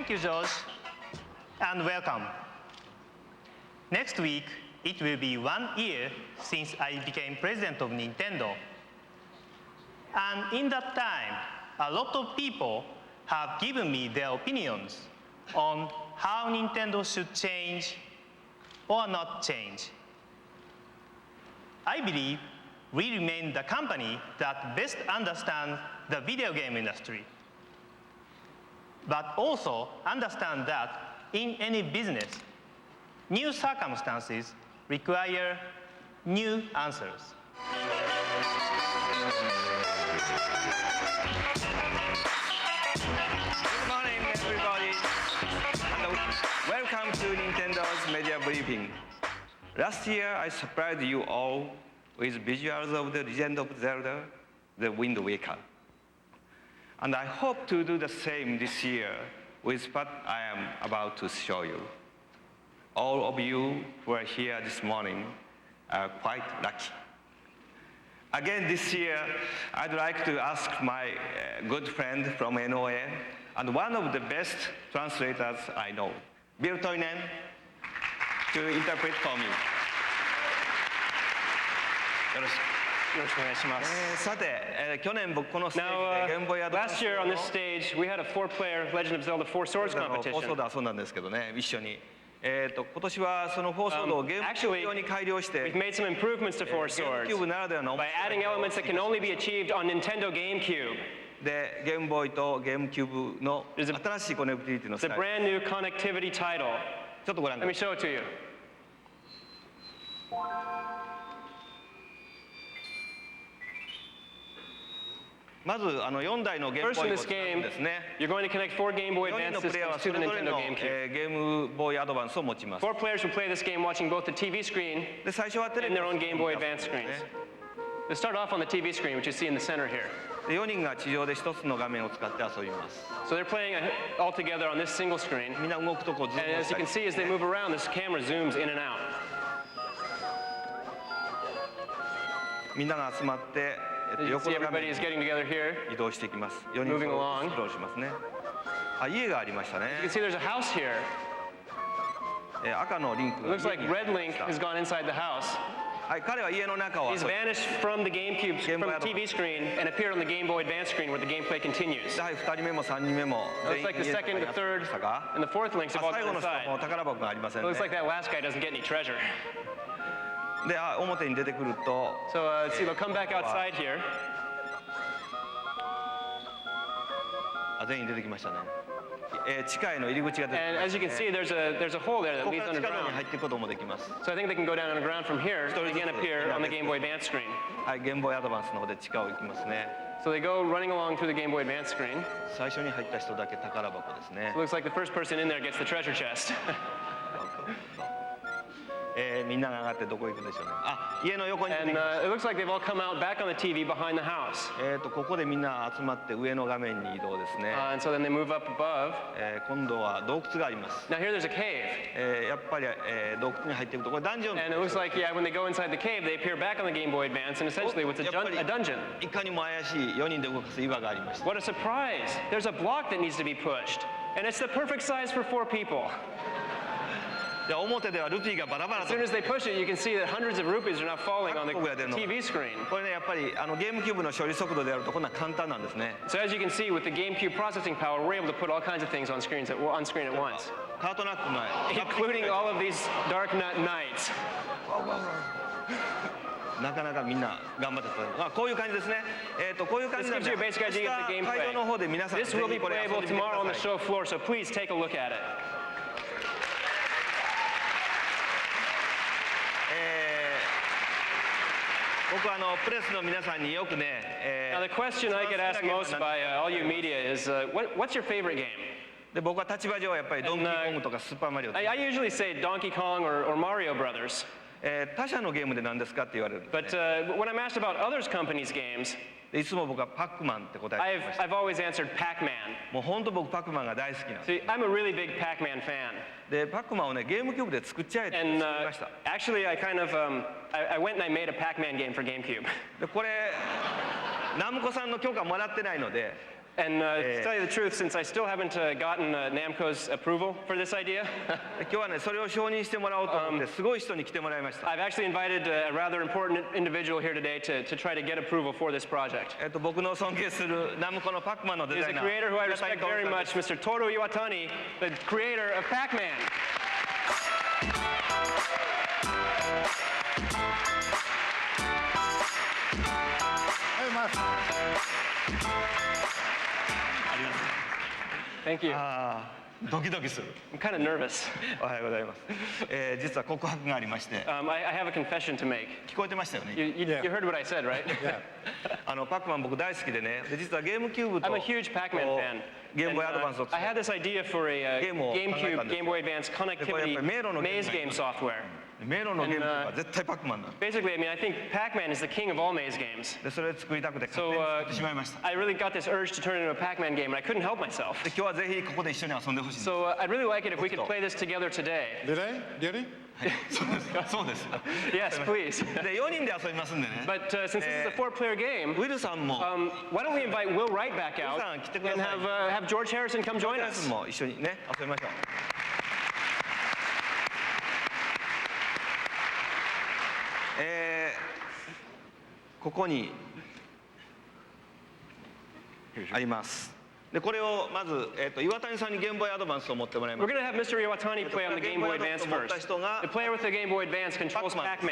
Thank you, George, and welcome. Next week, it will be 1 year since I became president of Nintendo. And in that time, a lot of people have given me their opinions on how Nintendo should change or not change. I believe we remain the company that best understands the video game industry, but also understand that in any business, new circumstances require new answers. Good morning, everybody, and welcome to Nintendo's media briefing. Last year, I surprised you all with visuals of The Legend of Zelda, The Wind Waker. And I hope to do the same this year with what I am about to show you. All of you who are here this morning are quite lucky. Again this year, I'd like to ask my good friend from NOA and one of the best translators I know, Bill Toinen, to interpret for me. よろしくお願いします。さて、去年僕このステージでゲームボーイアドバンス last year on this stage, we had a 4-player Legend of Zelda 4 Swords フォー competition. ソードはそうなんですけどね、一緒に。今年はそのフォーソードをゲームキューブ用に改良して、 We've made some improvements to 4ゲーム Swords キューブならではの by adding elements that can only be achieved on Nintendo GameCube. でゲームボーイとゲームキューブの新しいコネクティビティの It's ス a タイル。 brand new connectivity title. ちょっとご覧く Let だ me さい。 show it to you. まず4台のゲーム First ボー in イを this 使うんですね。 game, you're going to connect 4 Game Boy 4人 Advance のプレイヤーは systems そ to the れぞれ Nintendo の GameCube. ゲームボーイアドバンスを持ちます。 4 players will play this game watching both the TV screen で最初はテレ and ビ their を own Game Boy 使うん Advance です screens. ね。 They start off on the TV screen, which you see in the center here. で4人が地上で1つの画面を使って遊びます。 So they're playing all together on this single screen. みんな動くとこうズー And ムを as し you た can り see, as they move around, this camera zooms in and out. みんなが集まってYou can 横 see の画 everybody 面 is に getting together here. 移動していきます。4人 Moving along. スローしますね。あ、家がありましたね。 You can see there's a house here. 赤のリンク It が looks 家 like に Red Link has gone inside the house. はい、彼は家の中を He's 遊び vanished from the GameCube, Game from Boy the TV screen, and appeared on the Game Boy Advance screen where the gameplay continues. はい、2人目も3人目も It looks like the 家の second, 中に the 遊び third, ましたが、 and the fourth links have all 最後 gone の人はもう inside. 宝箱がありません It ね。 looks like that last guy doesn't get any treasure. で、表に出てくると、 So see, they'll come back outside here. 全員出てきましたね。地下への入り口が出てき And ま as す you can see, there's a hole there that ここ leads から地下道に underground. 入っていくこともできます。 So I think they can go down underground from here and again appear on the Game Boy Advance screen. はい、ゲームボーイアドバンスの方で地下を行きますね。 So they go running along through the Game Boy Advance screen. 最初に入った人だけ宝箱ですね It。looks like the first person in there gets the treasure chest. みんなが上がってどこ行くでしょうね。あ、家の横に出て And きま it looks like they've all come out back on the TV behind the house. す。ここでみんな集まって上の画面に移動ですね。 And so then they move up above. 今度は洞窟があります。 Now here there's a cave. やっぱり、洞窟に入っていくとこれダンジョン And it looks like, yeah, when they go inside the cave, they appear back on the Game Boy Advance, and essentially it's a dungeon. いかにも怪しい4人で動かす岩がありました。 What a surprise! There's a block that needs to be pushed. And it's the perfect size for 4 people. で表ではルピーがバラバラ As と soon as they push it, you can see that hundreds of rupees are now falling on the 各国が出るの。 TV screen. これねやっぱりゲームキューブの処理速度であるとこんな簡単なんですね。 So as you can see, with the GameCube processing power, we're able to put all kinds of things on screen at once, カートナックの including all of these Dark Knights. なかなかみんな頑張ってた。こういう感じですね。こういう感じ This なん gives で you a basic idea of the 会場の方で皆さん gameplay. ぜ This will ひ be これ遊ん playable でみてく tomorrow on だ the さい。 show floor, so please take a look at it. 僕プレスの皆さんによくね、 Now the question I get asked most by all you media is, what's your favorite game? で僕は立場上はやっぱりドンキーコングとかスーパーマリオ、 I usually say Donkey Kong or Mario Brothers. 他社のゲームで何ですかって言われるんですね。 But when I'm asked about other companies' games, でいつも僕はパックマンって答えてました。 I've always answered Pac-Man. もう本当僕パックマンが大好きなんです。 See, I'm a really big Pac-Man fan. でパックマンをねゲームキューブで作っちゃえって作 And りました。 actually, I kind of, I went and I made a Pac-Man game for GameCube. でこれナムコさんの許可もらってないので And to tell you the truth, since I still haven't gotten Namco's approval for this idea, 今日はね、それを承認してもらおうと思って、すごい人に来てもらいました。I've actually invited a rather important individual here today to try to get approval for this project. 僕の尊敬するナムコのパックマンのデ He's ザイ a ナー。 creator who I respect very much, Mr. Toru Iwatani, the creator of Pac-Man. Hey, my friend. Thank you. ドキドキする。 I'm kind of nervous. おはようございます。実は告白がありまして、 I have a confession to make. 聞こえてましたよね。 You heard what I said, right? Yeah. パックマン僕大好きでね、で実はゲームキューブと I'm a huge Pac-Man fan. ゲームボーイアドバンスを I had this idea for a GameCube, Game Boy Advance connectivity maze game software. 迷路のゲームとか絶対パックマンだ。 Basically, I mean, I think Pac-Man is the king of all maze games. でそれを作りたくて勝手 So に作ってしまいました。 I really got this urge to turn it into a Pac-Man game, and I couldn't help myself. で今日はぜひここで一緒に遊んでほしいんです。 So I'd really like it if we could play this together today. Did I? Did he? そうです。Yes, please. で4人で遊びますんでね。 But since this is a four-player game, ウィルさんも why don't we invite Will Wright back out Willさん来てください。 and have George Harrison come join 皆 us? さんも一緒にね遊びましょう。ここにあります。でこれをまず岩谷さんにゲームボーイアドバンスを持ってもらいま We're す。 going to have Mr. Iwatani play on the Game Boy Advance first. The player with the Game Boy Advance controls Pac-Man.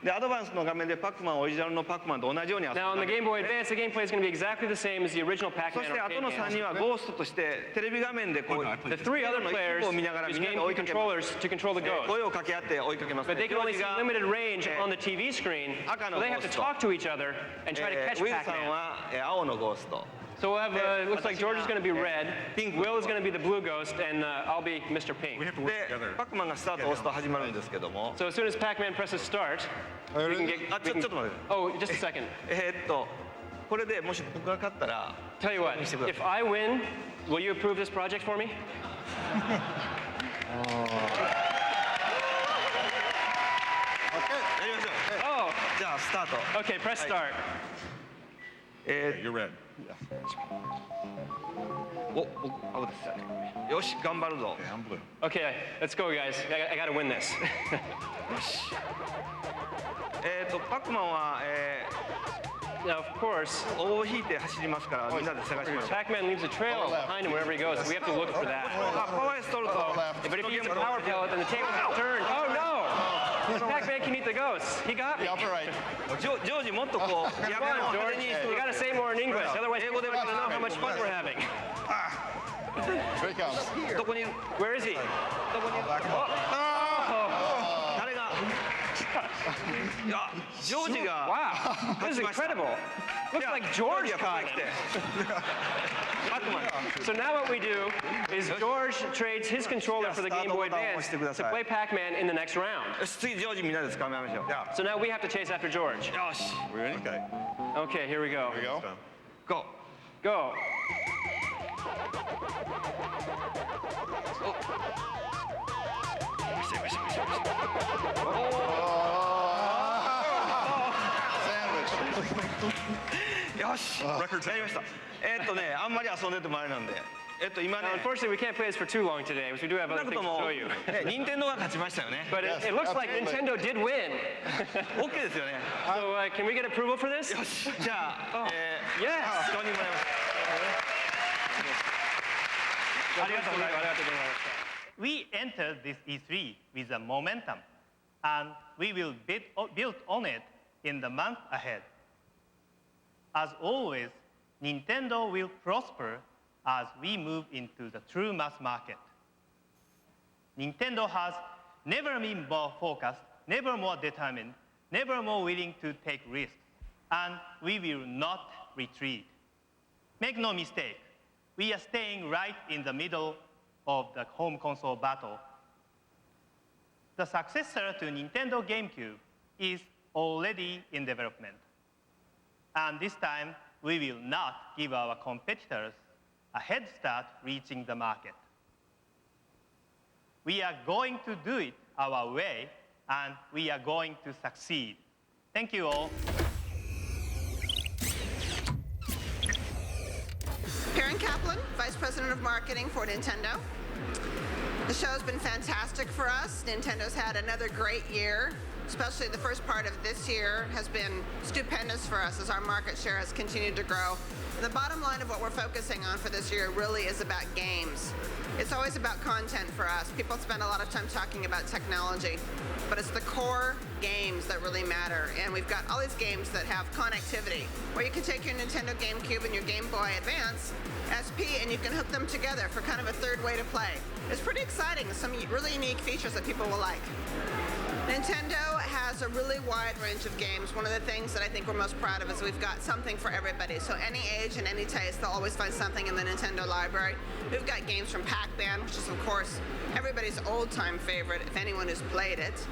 でアドバンスの画面でパックマンオリジナルのパックマンと同じように遊ぶ。 Now on the Game Boy Advance, the gameplay is going to be exactly the same as the original そ Pac-Man して後 arcade の3 games. 人はゴーストとしてテレビ画面でこう The three other players を見ながら use みんなで追い GameCube かけます。 controllers to control the ghost. 声を掛け合って追いかけます。 But they can only see ジョージが limited range on the TV screen, so they have to talk to each other and try to catch ウィルさん Pac-Man. は青のゴースト。 So we'll have, it looks like George is going to be red, Will is going to be the blue ghost, and I'll be Mr. Pink. でパックマンがスタートを押すと始まるんですけども。 So as soon as Pac-Man presses start, we can get... ちょっと待って。 Oh, just a second. これでもし僕が勝ったら Tell you what, if I win, will you approve this project for me? やりましょう。 Oh, じゃあスタート。 okay, press start. You're red. お、僕青ですよね。よし、頑張るぞ。 Okay, I'm blue. Okay, let's go, guys. I got to win this. パックマンは、 Now, of course, 尾を引いて走りますからみんなで探しましょう。 Pac-Man leaves a trail behind him wherever he goes. So we have to look for that. パワーエストルト。 But if he uses a power pellet, then the tables will turn. Oh no! Pac-Man can eat the ghosts. He got me. Yeah, upper right. ジョージもっとこう Come 逆の on, 派 George. 手に You got to say more in English. Otherwise, people aren't going to know how much fun we're having. Here he comes. どこにいる？ Where is he? どこにいる？誰が？いや、ジョージが Wow, this is incredible. Looks like George がここ caught へ来 him. て。パックマン。 So now what we do is George trades his controller for the Game Boy Advance to play Pac-Man in the next round. よし、次ジョージみんなで捕まえましょう。 So now we have to chase after George. よし、 We ready? Okay. Okay, here we go. Here we go. GO。 Go. Sandwich. よし、やりました。あんまり遊んでてもあれなんで。今 Now, ね、 unfortunately, we can't play this for too long today, because we do have 少な other く things と to も show you. 任天堂が勝ちましたよね。 But it looks like Nintendo did win. OK ですよね。 So can we get approval for this? よし、じゃあ、Yes. 承認もらいます。ありがとうございます。 We entered this E3 with a momentum, and we will build on it in the month ahead. As always, Nintendo will prosper as we move into the true mass market. Nintendo has never been more focused, never more determined, never more willing to take risks, and we will not retreat. Make no mistake, we are staying right in the middle of the home console battle. The successor to Nintendo GameCube is already in development. And this time, we will not give our competitors a head start reaching the market. We are going to do it our way, and we are going to succeed. Thank you all. Kaplan, Vice President of Marketing for Nintendo. The show's been fantastic for us. Nintendo's had another great year, especially the first part of this year has been stupendous for us as our market share has continued to grow. The bottom line of what we're focusing on for this year really is about games. It's always about content for us. People spend a lot of time talking about technology, but it's the core games that really matter. And we've got all these games that have connectivity, where you can take your Nintendo GameCube and your Game Boy Advance SP and you can hook them together for kind of a third way to play. It's pretty exciting, some really unique features that people will like. Nintendo has a really wide range of games. One of the things that I think we're most proud of is we've got something for everybody. So any age and any taste, they'll always find something in the Nintendo library. We've got games from Pac-Man, which is, of course, everybody's old-time favorite, if anyone who's played it.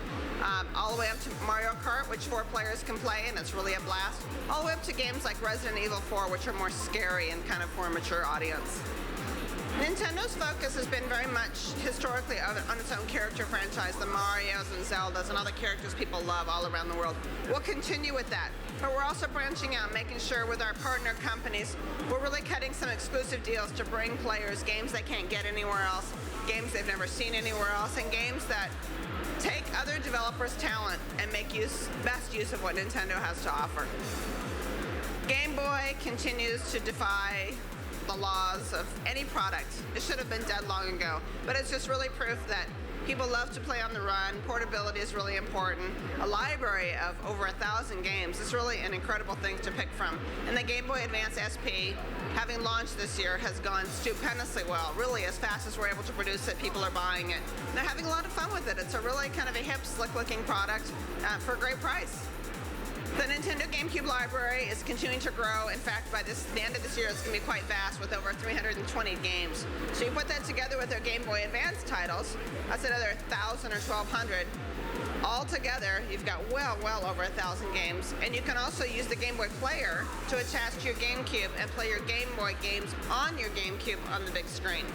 All the way up to Mario Kart, which 4 players can play, and it's really a blast. All the way up to games like Resident Evil 4, which are more scary and kind of for a mature audience. Nintendo's focus has been very much historically on its own character franchise, the Marios and Zeldas and all the characters people love all around the world. We'll continue with that, but we're also branching out, making sure with our partner companies, we're really cutting some exclusive deals to bring players games they can't get anywhere else, games they've never seen anywhere else, and games that take other developers' talent and make best use of what Nintendo has to offer. Game Boy continues to defy the laws of any product. It should have been dead long ago, but it's just really proof that people love to play on the run. Portability is really important. A library of over 1,000 games is really an incredible thing to pick from. And the Game Boy Advance SP, having launched this year, has gone stupendously well. Really, as fast as we're able to produce it, people are buying it. They're having a lot of fun with it. It's a really kind of a hip, slick-looking product for a great price. The Nintendo GameCube library is continuing to grow. In fact, by the end of this year, it's going to be quite vast with over 320 games. So you put that together with our Game Boy Advance titles, that's another 1,000 or 1,200. All together, you've got well over 1,000 games. And you can also use the Game Boy Player to attach to your GameCube and play your Game Boy games on your GameCube on the big screen.